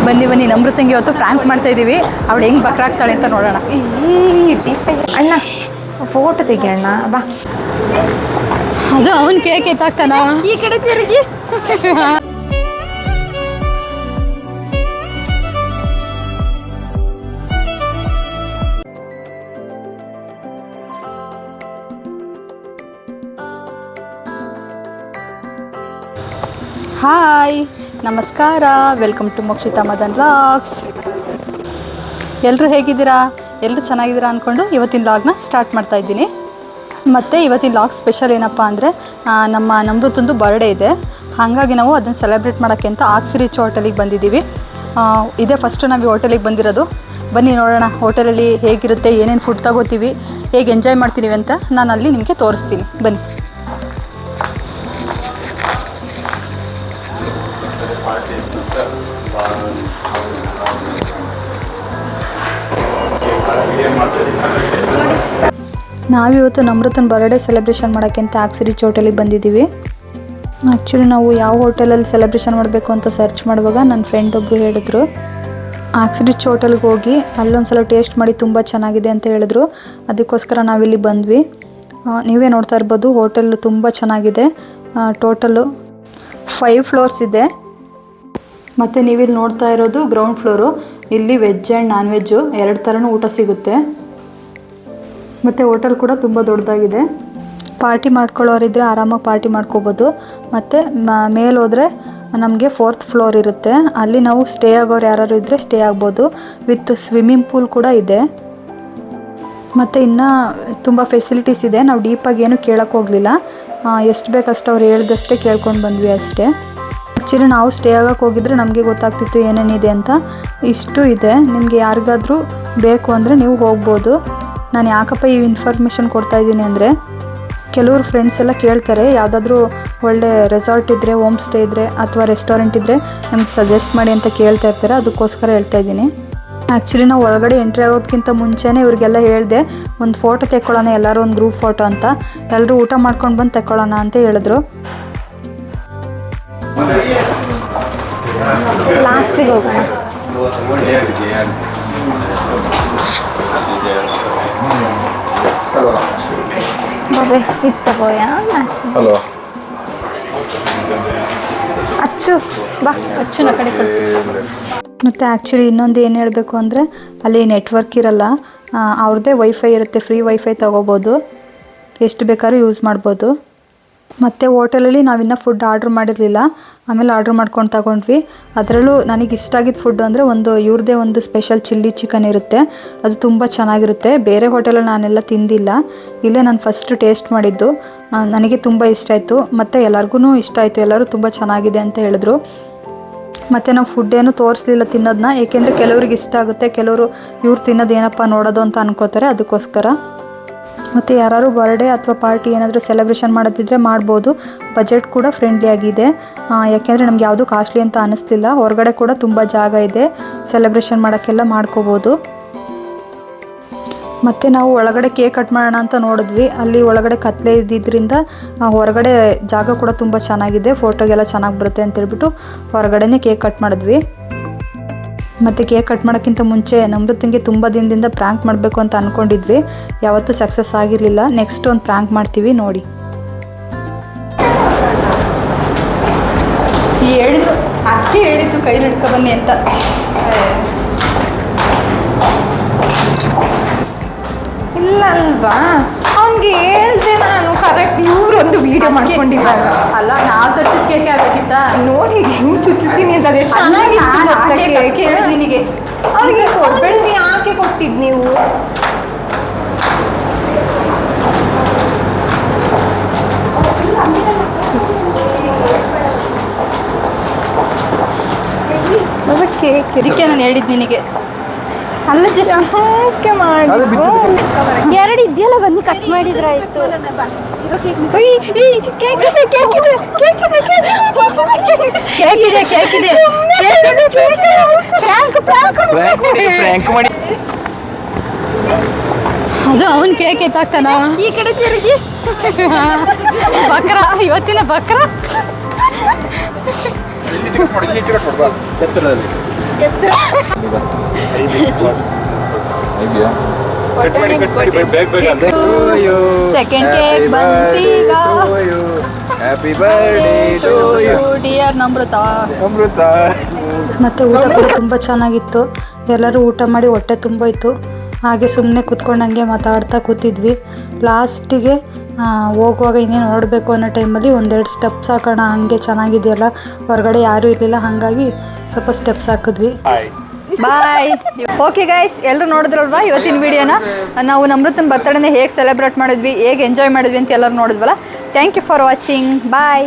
ಬನ್ನಿ ಬನ್ನಿ, ನಮ್ರತಂಗಿ ಇವತ್ತು ಪ್ರ್ಯಾಂಕ್ ಮಾಡ್ತಾ ಇದ್ದೀವಿ. ಅವಳು ಹೆಂಗೆ ಬಕ್ರಾಗ್ತಾಳೆ ಅಂತ ನೋಡೋಣ. ಅಣ್ಣ ಫೋಟೋ ತೆಗಿಯೋಣ ಬಾ. ಅದು ಅವನು ಕೇಕ್ ಎತ್ತಾಗ್ತಾನ. ಈ ಕಡೆ ತಿರುಗಿ. ಹಾಯ್, ನಮಸ್ಕಾರ, welcome to Mokshitha Madan vlogs. ಎಲ್ಲರೂ ಹೇಗಿದ್ದೀರಾ? ಎಲ್ಲರೂ ಚೆನ್ನಾಗಿದ್ದೀರಾ ಅಂದ್ಕೊಂಡು ಇವತ್ತಿನ ವ್ಲಾಗ್ನ ಸ್ಟಾರ್ಟ್ ಮಾಡ್ತಾ ಇದ್ದೀನಿ. ಮತ್ತು ಇವತ್ತಿನ ವ್ಲಾಗ್ ಸ್ಪೆಷಲ್ ಏನಪ್ಪ ಅಂದರೆ ನಮ್ಮ ನಮ್ರತಂದು ಬರ್ಡೇ ಇದೆ. ಹಾಗಾಗಿ ನಾವು ಅದನ್ನು ಸೆಲೆಬ್ರೇಟ್ ಮಾಡೋಕ್ಕೆ ಅಂತ ಆಕ್ಸಿ ರಿಚ್ ಹೋಟೆಲಿಗೆ ಬಂದಿದ್ದೀವಿ. ಇದೇ ಫಸ್ಟು ನಾವು ಈ ಹೋಟೆಲಿಗೆ ಬಂದಿರೋದು. ಬನ್ನಿ ನೋಡೋಣ ಹೋಟೆಲಲ್ಲಿ ಹೇಗಿರುತ್ತೆ, ಏನೇನು ಫುಡ್ ತಗೋತೀವಿ, ಹೇಗೆ ಎಂಜಾಯ್ ಮಾಡ್ತೀವಿ ಅಂತ ನಾನು ಅಲ್ಲಿ ನಿಮಗೆ ತೋರಿಸ್ತೀನಿ. ಬನ್ನಿ. ನಾವಿವತ್ತು ನಮ್ರತನ ಬರ್ಡೇ ಸೆಲೆಬ್ರೇಷನ್ ಮಾಡೋಕ್ಕೆ ಅಂತ ಆಕ್ಸಿ ರಿಚ್ ಹೋಟೆಲಿಗೆ ಬಂದಿದ್ದೀವಿ. ಆ್ಯಕ್ಚುಲಿ ನಾವು ಯಾವ ಹೋಟೆಲಲ್ಲಿ ಸೆಲೆಬ್ರೇಷನ್ ಮಾಡಬೇಕು ಅಂತ ಸರ್ಚ್ ಮಾಡುವಾಗ ನನ್ನ ಫ್ರೆಂಡ್ ಒಬ್ಬರು ಹೇಳಿದ್ರು ಆಕ್ಸಿ ರಿಚ್ ಹೋಟೆಲ್ಗೆ ಹೋಗಿ ಅಲ್ಲೊಂದು ಸಲ ಟೇಸ್ಟ್ ಮಾಡಿ ತುಂಬ ಚೆನ್ನಾಗಿದೆ ಅಂತ ಹೇಳಿದ್ರು. ಅದಕ್ಕೋಸ್ಕರ ನಾವಿಲ್ಲಿ ಬಂದ್ವಿ. ನೀವೇ ನೋಡ್ತಾ ಇರ್ಬೋದು, ಹೋಟೆಲ್ ತುಂಬ ಚೆನ್ನಾಗಿದೆ. ಟೋಟಲು 5 ಫ್ಲೋರ್ಸ್ ಇದೆ. ಮತ್ತು ನೀವಿಲ್ಲಿ ನೋಡ್ತಾ ಇರೋದು ಗ್ರೌಂಡ್ ಫ್ಲೋರು. ಇಲ್ಲಿ ವೆಜ್ ಆ್ಯಂಡ್ ನಾನ್ ವೆಜ್ಜು 2 ಥರನೂ ಊಟ ಸಿಗುತ್ತೆ. ಮತ್ತು ಹೋಟೆಲ್ ಕೂಡ ತುಂಬ ದೊಡ್ಡದಾಗಿದೆ. ಪಾರ್ಟಿ ಮಾಡ್ಕೊಳ್ಳೋರಿದ್ದರೆ ಆರಾಮಾಗಿ ಪಾರ್ಟಿ ಮಾಡ್ಕೋಬೋದು. ಮತ್ತು ಮೇಲೆ ಹೋದರೆ ನಮಗೆ 4th ಫ್ಲೋರ್ ಇರುತ್ತೆ. ಅಲ್ಲಿ ನಾವು ಸ್ಟೇ ಆಗೋರು ಯಾರು ಇದ್ದರೆ ಸ್ಟೇ ಆಗ್ಬೋದು. ವಿತ್ ಸ್ವಿಮ್ಮಿಂಗ್ ಪೂಲ್ ಕೂಡ ಇದೆ. ಮತ್ತು ಇನ್ನು ತುಂಬ ಫೆಸಿಲಿಟೀಸ್ ಇದೆ. ನಾವು ಡೀಪಾಗಿ ಏನು ಕೇಳೋಕ್ಕೆ ಹೋಗಲಿಲ್ಲ. ಎಷ್ಟು ಬೇಕಷ್ಟು ಅವ್ರು ಹೇಳ್ದಷ್ಟೇ ಕೇಳ್ಕೊಂಡು ಬಂದ್ವಿ ಅಷ್ಟೇ. ಆ್ಯಕ್ಚುಲಿ ನಾವು ಸ್ಟೇ ಆಗೋಕ್ಕೆ ಹೋಗಿದ್ರೆ ನಮಗೆ ಗೊತ್ತಾಗ್ತಿತ್ತು ಏನೇನಿದೆ ಅಂತ. ಇಷ್ಟು ಇದೆ. ನಿಮಗೆ ಯಾರಿಗಾದರೂ ಬೇಕು ಅಂದರೆ ನೀವು ಹೋಗ್ಬೋದು. ನಾನು ಯಾಕಪ್ಪ ಈ ಇನ್ಫಾರ್ಮೇಷನ್ ಕೊಡ್ತಾ ಇದ್ದೀನಿ ಅಂದರೆ, ಕೆಲವರು ಫ್ರೆಂಡ್ಸ್ ಎಲ್ಲ ಕೇಳ್ತಾರೆ ಯಾವುದಾದ್ರೂ ಒಳ್ಳೆ ರೆಸಾರ್ಟ್ ಇದ್ದರೆ, ಹೋಮ್ ಸ್ಟೇ ಇದ್ದರೆ ಅಥವಾ ರೆಸ್ಟೋರೆಂಟ್ ಇದ್ದರೆ ನಮಗೆ ಸಜೆಸ್ಟ್ ಮಾಡಿ ಅಂತ ಕೇಳ್ತಾ ಇರ್ತಾರೆ. ಅದಕ್ಕೋಸ್ಕರ ಹೇಳ್ತಾ ಇದ್ದೀನಿ. ಆ್ಯಕ್ಚುಲಿ ನಾವು ಒಳಗಡೆ ಎಂಟ್ರಿ ಆಗೋದಕ್ಕಿಂತ ಮುಂಚೆನೇ ಇವ್ರಿಗೆಲ್ಲ ಹೇಳಿದೆ ಒಂದು ಫೋಟೋ ತೆಕ್ಕೊಳ್ಳೋಣ, ಎಲ್ಲರೂ ಒಂದು ಗ್ರೂಪ್ ಫೋಟೋ ಅಂತ. ಎಲ್ಲರೂ ಊಟ ಮಾಡ್ಕೊಂಡು ಬಂದು ತೆಕ್ಕೊಳ್ಳೋಣ ಅಂತ ಹೇಳಿದ್ರು. ಲಾಸ್ಟಿಗೆ ಹೋಗೋಣ. ಹಲೋ ಅಚ್ಚು ಬಾ. ಅಚ್ಚುನ ಕಡೆ ಕಳಿಸಿ. ಮತ್ತು ಆ್ಯಕ್ಚುಲಿ ಇನ್ನೊಂದು ಏನು ಹೇಳಬೇಕು ಅಂದರೆ, ಅಲ್ಲಿ ನೆಟ್ವರ್ಕ್ ಇರಲ್ಲ. ಅವ್ರದ್ದೇ ವೈಫೈ ಇರುತ್ತೆ. ಫ್ರೀ ವೈಫೈ ತೊಗೋಬೋದು, ಎಷ್ಟು ಬೇಕಾದ್ರೂ ಯೂಸ್ ಮಾಡ್ಬೋದು. ಮತ್ತು ಹೋಟೆಲಲ್ಲಿ ನಾವಿನ್ನೂ ಫುಡ್ ಆರ್ಡ್ರ್ ಮಾಡಿರಲಿಲ್ಲ, ಆಮೇಲೆ ಆರ್ಡ್ರ್ ಮಾಡ್ಕೊಂಡು ತಗೊಂಡ್ವಿ. ಅದರಲ್ಲೂ ನನಗೆ ಇಷ್ಟ ಆಗಿದ್ದ ಫುಡ್ ಅಂದರೆ ಇವ್ರದ್ದೇ ಒಂದು ಸ್ಪೆಷಲ್ ಚಿಲ್ಲಿ ಚಿಕನ್ ಇರುತ್ತೆ. ಅದು ತುಂಬ ಚೆನ್ನಾಗಿರುತ್ತೆ. ಬೇರೆ ಹೋಟೆಲಲ್ಲಿ ನಾನೆಲ್ಲ ತಿಂದಿಲ್ಲ, ಇಲ್ಲೇ ನಾನು ಫಸ್ಟ್ ಟೇಸ್ಟ್ ಮಾಡಿದ್ದು. ನನಗೆ ತುಂಬ ಇಷ್ಟ ಆಯಿತು. ಮತ್ತು ಎಲ್ಲರಿಗೂ ಇಷ್ಟ ಆಯಿತು. ಎಲ್ಲರೂ ತುಂಬ ಚೆನ್ನಾಗಿದೆ ಅಂತ ಹೇಳಿದ್ರು. ಮತ್ತು ನಾವು ಫುಡ್ ಏನು ತೋರಿಸ್ಲಿಲ್ಲ ತಿನ್ನೋದನ್ನ, ಏಕೆಂದರೆ ಕೆಲವ್ರಿಗೆ ಇಷ್ಟ ಆಗುತ್ತೆ, ಕೆಲವರು ಇವ್ರು ತಿನ್ನೋದು ಏನಪ್ಪ ನೋಡೋದು ಅಂತ ಅನ್ಕೋತಾರೆ. ಅದಕ್ಕೋಸ್ಕರ. ಮತ್ತು ಯಾರು ಬರ್ಡೇ ಅಥವಾ ಪಾರ್ಟಿ ಏನಾದರೂ ಸೆಲೆಬ್ರೇಷನ್ ಮಾಡೋದಿದ್ರೆ ಮಾಡ್ಬೋದು. ಬಜೆಟ್ ಕೂಡ ಫ್ರೆಂಡ್ಲಿ ಆಗಿದೆ. ಯಾಕೆಂದರೆ ನಮ್ಗೆ ಯಾವುದೂ ಕಾಸ್ಟ್ಲಿ ಅಂತ ಅನ್ನಿಸ್ತಿಲ್ಲ. ಹೊರಗಡೆ ಕೂಡ ತುಂಬ ಜಾಗ ಇದೆ, ಸೆಲೆಬ್ರೇಷನ್ ಮಾಡೋಕ್ಕೆಲ್ಲ ಮಾಡ್ಕೋಬೋದು. ಮತ್ತು ನಾವು ಒಳಗಡೆ ಕೇಕ್ ಕಟ್ ಮಾಡೋಣ ಅಂತ ನೋಡಿದ್ವಿ. ಅಲ್ಲಿ ಒಳಗಡೆ ಕತ್ಲೆ ಇದ್ದಿದ್ದರಿಂದ ಹೊರಗಡೆ ಜಾಗ ಕೂಡ ತುಂಬ ಚೆನ್ನಾಗಿದೆ, ಫೋಟೋಗೆಲ್ಲ ಚೆನ್ನಾಗಿ ಬರುತ್ತೆ ಅಂತೇಳ್ಬಿಟ್ಟು ಹೊರಗಡೆನೇ ಕೇಕ್ ಕಟ್ ಮಾಡಿದ್ವಿ. ಮತ್ತು ಕೇಕ್ ಕಟ್ ಮಾಡೋಕ್ಕಿಂತ ಮುಂಚೆ ನಮ್ರತಂಗೆ ತುಂಬ ದಿನದಿಂದ ಪ್ರ್ಯಾಂಕ್ ಮಾಡಬೇಕು ಅಂತ ಅಂದ್ಕೊಂಡಿದ್ವಿ. ಯಾವತ್ತೂ ಸಕ್ಸಸ್ ಆಗಿರಲಿಲ್ಲ. ನೆಕ್ಸ್ಟ್ ಒಂದು ಪ್ರ್ಯಾಂಕ್ ಮಾಡ್ತೀವಿ ನೋಡಿ. ಹೇಳಿದ್ದು ಅಕ್ಕಿ ಹೇಳಿದ್ದು ಕೈಲಿ ಹಿಡ್ಕೊ ಬನ್ನಿ ಅಂತ. ಇಲ್ಲ ಅಲ್ವಾ, ಅವ್ನಿಗೆ ಹೇಳ್ದೆ ನಾನು ಕರೆಕ್ಟ್. ಇವ್ರೊಂದು ವಿಡಿಯೋ ಮಾಡ್ಕೊಂಡಿದ್ದಾರೆ. ಅಲ್ಲ, ನಾವು ತರಿಸಿದ ಕೇಕೆ ಆಗಬೇಕಿತ್ತ. ನೋಡಿ ಹೆಂಗೆ ಚುಚ್ಚುತ್ತೀನಿ ಅಂತ. ಎಷ್ಟು ಚೆನ್ನಾಗಿ ನಿನಗೆ ಅವ್ರಿಗೆ ಕೊಡ್ಬೇಡಿ. ಯಾಕೆ ಕೊಟ್ಟಿದ್ದು ನೀವು? ಕೇಕ್ ಇದಕ್ಕೆ ನಾನು ಹೇಳಿದ್ದು ನಿನಗೆ. ಅಲ್ಲ ಜಸ್ಟ್ ಮಾಡಿ 2 ಇದೆಯಲ್ಲ, ಬಂದು ಕಟ್ ಮಾಡಿದ್ರೆ ಆಯ್ತು. ಅದು ಅವನ್ ಕೇಕ್ ಎತ್ತಾಗ್ತಾನ. ಈ ಕಡೆ ತಿರುಗಿ. ಬಕ್ರ ಇವತ್ತಿನ ಬಕ್ರ. ಸೆಕೆಂಡ್ ಕೇಕ್ ಬಂತೀಗ. Happy birthday to you dear Namrata. Amrita. ಮತ್ತು ಊಟ ಕೂಡ ತುಂಬ ಚೆನ್ನಾಗಿತ್ತು. ಎಲ್ಲರೂ ಊಟ ಮಾಡಿ ಹೊಟ್ಟೆ ತುಂಬೋಯ್ತು. ಹಾಗೆ ಸುಮ್ಮನೆ ಕೂತ್ಕೊಂಡಂಗೆ ಮಾತಾಡ್ತಾ ಕೂತಿದ್ವಿ. ಲಾಸ್ಟಿಗೆ ಹೋಗುವಾಗ ಇನ್ನೇನು ನೋಡಬೇಕು ಅನ್ನೋ ಟೈಮಲ್ಲಿ ಒಂದೆರಡು ಸ್ಟೆಪ್ಸ್ ಹಾಕೋಣ, ಹಾಗೆ ಚೆನ್ನಾಗಿದೆಯಲ್ಲ, ಹೊರಗಡೆ ಯಾರೂ ಇರಲಿಲ್ಲ, ಹಾಗಾಗಿ ಸ್ವಲ್ಪ ಸ್ಟೆಪ್ಸ್ ಹಾಕಿದ್ವಿ. ಬಾಯ್. ಓಕೆ ಗೈಸ್, ಎಲ್ಲರೂ ನೋಡಿದ್ರಲ್ವಾ ಇವತ್ತಿನ ವಿಡಿಯೋನ. ನಾವು ನಮ್ರತನ ಬರ್ತಡೇನ ಹೇಗೆ ಸೆಲೆಬ್ರೇಟ್ ಮಾಡಿದ್ವಿ, ಹೇಗೆ ಎಂಜಾಯ್ ಮಾಡಿದ್ವಿ ಅಂತ ಎಲ್ಲರೂ ನೋಡಿದ್ವಲ್ಲ. Thank you for watching. Bye.